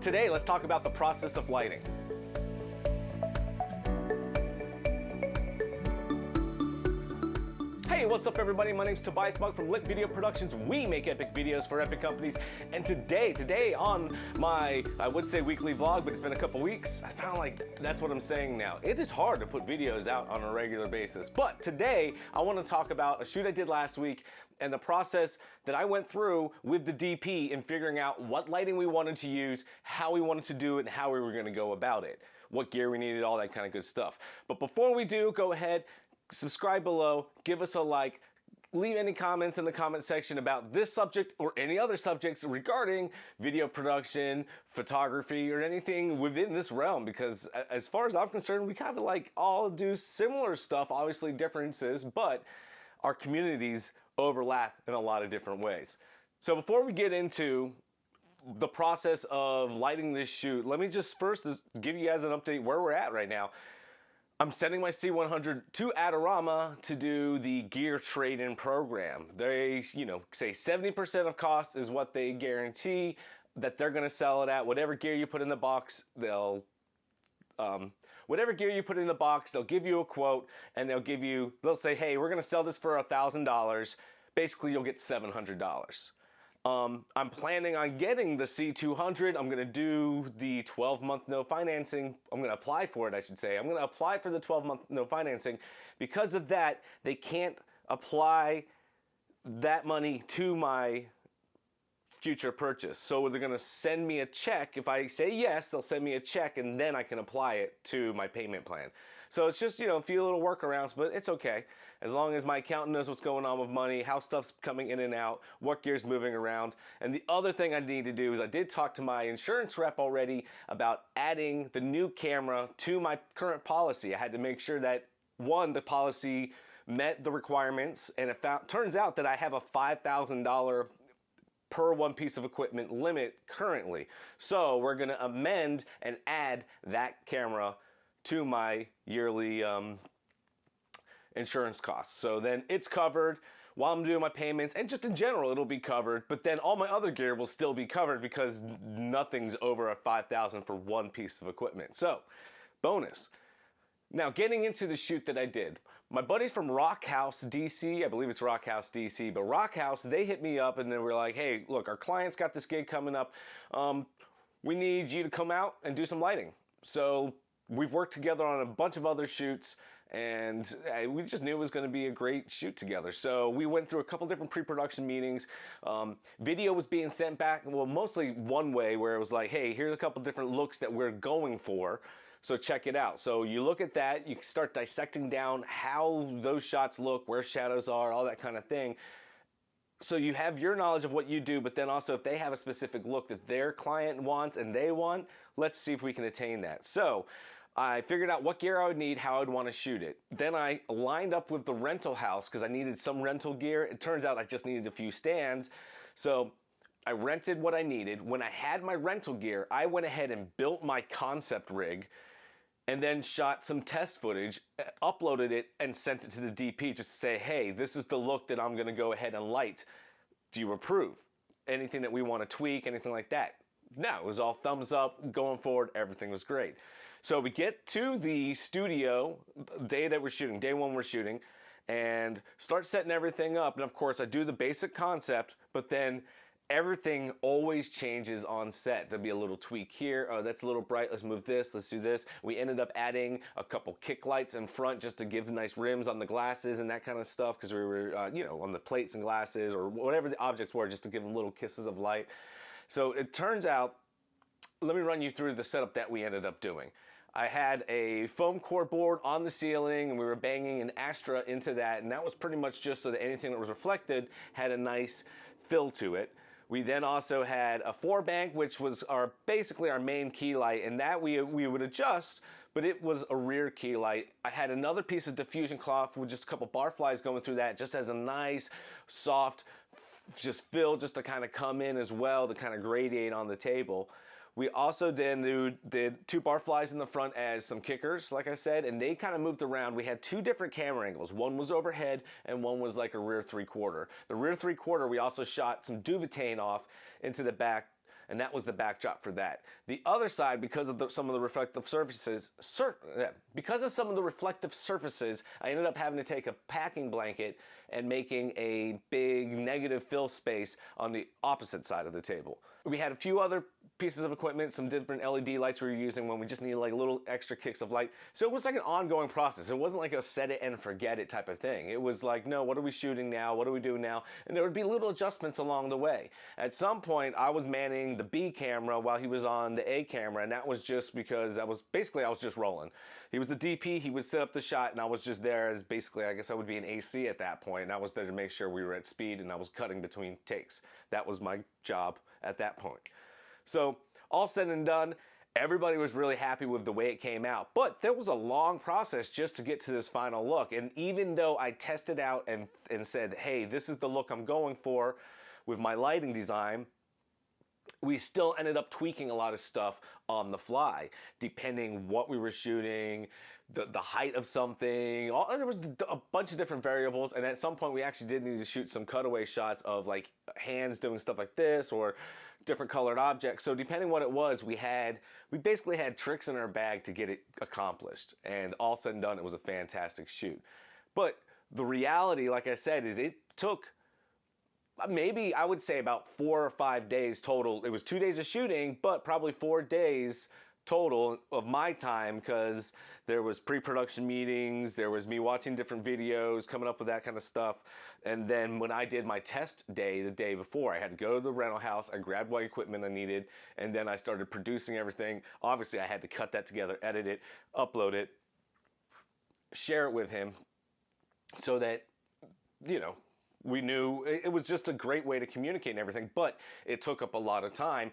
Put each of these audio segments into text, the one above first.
Today, let's talk about the process of lighting. Hey, what's up everybody? My name's Tobias Monk from Lit Video Productions. We make epic videos for epic companies. And today on my, I would say weekly vlog, but it's been a couple weeks. I found like that's what I'm saying now. It is hard to put videos out on a regular basis. But today, I want to talk about a shoot I did last week and the process that I went through with the DP in figuring out what lighting we wanted to use, how we wanted to do it, and how we were going to go about it. What gear we needed, all that kind of good stuff. But before we do, go ahead, subscribe below, give us a like, leave any comments in the comment section about this subject or any other subjects regarding video production, photography, or anything within this realm, because as far as I'm concerned, we kind of like all do similar stuff, obviously differences, but our communities overlap in a lot of different ways. So before we get into the process of lighting this shoot, let me just first give you guys an update where we're at right now. I'm sending my C100 to Adoroma to do the gear trade-in program. They, say 70% of cost is what they guarantee that they're gonna sell it at. Whatever gear you put in the box, they'll give you a quote, and they'll say, hey, we're gonna sell this for $1,000. Basically, you'll get $700. I'm planning on getting the C200. I'm gonna do the 12-month no financing. I'm gonna apply for it, I should say. I'm gonna apply for the 12-month no financing. Because of that, they can't apply that money to my future purchase. So they're gonna send me a check. If I say yes, they'll send me a check and then I can apply it to my payment plan. So it's just, a few little workarounds, but it's okay. As long as my accountant knows what's going on with money, how stuff's coming in and out, what gear's moving around. And the other thing I need to do is I did talk to my insurance rep already about adding the new camera to my current policy. I had to make sure that, one, the policy met the requirements, and it turns out that I have a $5,000 per one piece of equipment limit currently. So we're gonna amend and add that camera to my yearly insurance costs. So then it's covered while I'm doing my payments, and just in general it'll be covered, but then all my other gear will still be covered because nothing's over a $5,000 for one piece of equipment. So bonus. Now getting into the shoot that I did, my buddies from Rock House DC, I believe it's Rock House DC, but Rock House, they hit me up and they were like, hey, look, our client's got this gig coming up. We need you to come out and do some lighting. So we've worked together on a bunch of other shoots, and we just knew it was going to be a great shoot together. So we went through a couple different pre-production meetings. Video was being sent back, well, mostly one way, where it was like, hey, here's a couple different looks that we're going for, so check it out. So you look at that, you start dissecting down how those shots look, where shadows are, all that kind of thing. So you have your knowledge of what you do, but then also if they have a specific look that their client wants and they want, let's see if we can attain that. So I figured out what gear I would need, how I'd want to shoot it. Then I lined up with the rental house because I needed some rental gear. It turns out I just needed a few stands. So I rented what I needed. When I had my rental gear, I went ahead and built my concept rig and then shot some test footage, uploaded it, and sent it to the DP just to say, hey, this is the look that I'm gonna go ahead and light. Do you approve? Anything that we wanna tweak, anything like that? No, it was all thumbs up, going forward, everything was great. So we get to the studio, day that we're shooting, day one we're shooting, and start setting everything up. And of course, I do the basic concept, but then everything always changes on set. There'll be a little tweak here. Oh, that's a little bright. Let's move this. Let's do this. We ended up adding a couple kick lights in front just to give nice rims on the glasses and that kind of stuff, because we were, on the plates and glasses or whatever the objects were, just to give them little kisses of light. So it turns out, let me run you through the setup that we ended up doing. I had a foam core board on the ceiling, and we were banging an Astra into that, and that was pretty much just so that anything that was reflected had a nice fill to it. We then also had a 4-bank, which was basically our main key light, and that we would adjust, but it was a rear key light. I had another piece of diffusion cloth with just a couple barflies going through that, just as a nice, soft, just fill, just to kind of come in as well, to kind of gradiate on the table. We also then did 2 barflies in the front as some kickers, like I said, and they kind of moved around. We had 2 different camera angles. One was overhead and one was like a rear 3/4. The rear 3/4, we also shot some Duvetane off into the back and that was the backdrop for that. The other side, because of some of the reflective surfaces, I ended up having to take a packing blanket and making a big negative fill space on the opposite side of the table. We had a few other pieces of equipment, some different LED lights we were using when we just needed like little extra kicks of light. So it was like an ongoing process. It wasn't like a set it and forget it type of thing. It was like, no, what are we shooting now? What do we do now? And there would be little adjustments along the way. At some point, I was manning the B camera while he was on the A camera, and that was just because I was just rolling. He was the DP, he would set up the shot, and I was just there as basically, I guess I would be an AC at that point, and I was there to make sure we were at speed and I was cutting between takes. That was my job at that point. So all said and done, everybody was really happy with the way it came out, but there was a long process just to get to this final look. And even though I tested out and said, hey, this is the look I'm going for with my lighting design, we still ended up tweaking a lot of stuff on the fly, depending what we were shooting, the height of something. There was a bunch of different variables, and at some point we actually did need to shoot some cutaway shots of like hands doing stuff like this or different colored objects. So depending what it was, we basically had tricks in our bag to get it accomplished. And all said and done, it was a fantastic shoot. But the reality, like I said, is it took maybe, I would say, about 4 or 5 days total. It was 2 days of shooting, but probably 4 days total of my time, because there was pre-production meetings, there was me watching different videos, coming up with that kind of stuff. And then when I did my test day, the day before, I had to go to the rental house, I grabbed what equipment I needed, and then I started producing everything. Obviously, I had to cut that together, edit it, upload it, share it with him, so that, you know, we knew it was just a great way to communicate and everything. But it took up a lot of time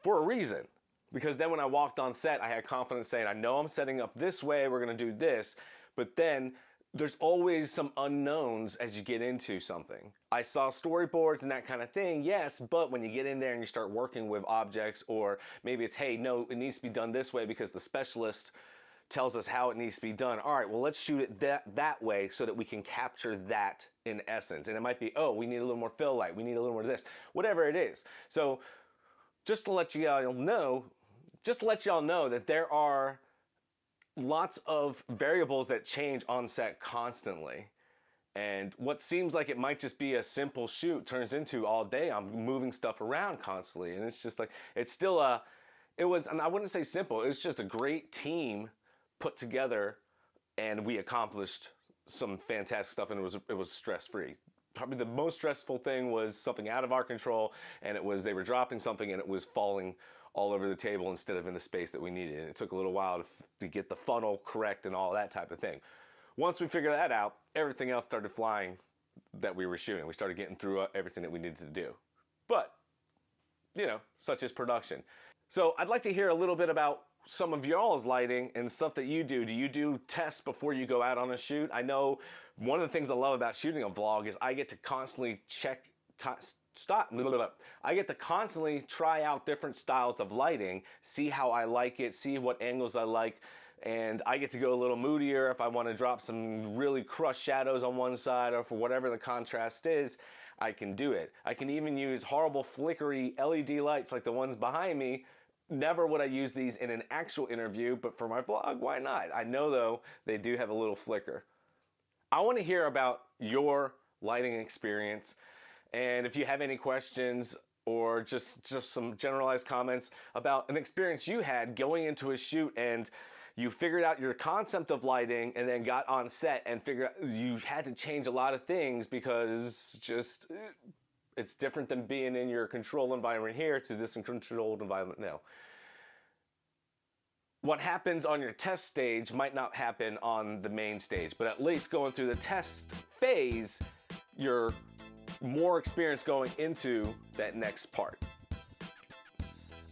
for a reason. Because then when I walked on set, I had confidence saying, I know I'm setting up this way, we're gonna do this, but then there's always some unknowns as you get into something. I saw storyboards and that kind of thing, yes, but when you get in there and you start working with objects, or maybe it's, hey, no, it needs to be done this way because the specialist tells us how it needs to be done. All right, well, let's shoot it that way so that we can capture that in essence. And it might be, oh, we need a little more fill light, we need a little more of this, whatever it is. So just to let y'all know, that there are lots of variables that change on set constantly. And what seems like it might just be a simple shoot turns into all day I'm moving stuff around constantly. And it's just like, it's still and I wouldn't say simple, it's just a great team put together, and we accomplished some fantastic stuff, and it was stress-free. Probably the most stressful thing was something out of our control, and it was they were dropping something and it was falling all over the table instead of in the space that we needed. And it took a little while to get the funnel correct and all that type of thing. Once we figured that out, everything else started flying that we were shooting. We started getting through everything that we needed to do. But, you know, such is production. So I'd like to hear a little bit about some of y'all's lighting and stuff that you do. Do you do tests before you go out on a shoot? I know one of the things I love about shooting a vlog is I get to constantly I get to constantly try out different styles of lighting, see how I like it, see what angles I like, and I get to go a little moodier if I want to drop some really crushed shadows on one side, or for whatever the contrast is, I can do it. I can even use horrible flickery LED lights like the ones behind me. Never would I use these in an actual interview, but for my vlog, why not? I know though, they do have a little flicker. I want to hear about your lighting experience, and if you have any questions or just some generalized comments about an experience you had going into a shoot and you figured out your concept of lighting and then got on set and figured out you had to change a lot of things because just it's different than being in your control environment here to this controlled environment now. What happens on your test stage might not happen on the main stage, but at least going through the test phase, you're more experienced going into that next part.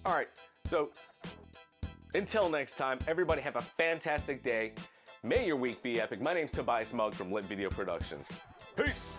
All right, so until next time, everybody have a fantastic day. May your week be epic. My name's Tobias Mugg from Lit Video Productions. Peace.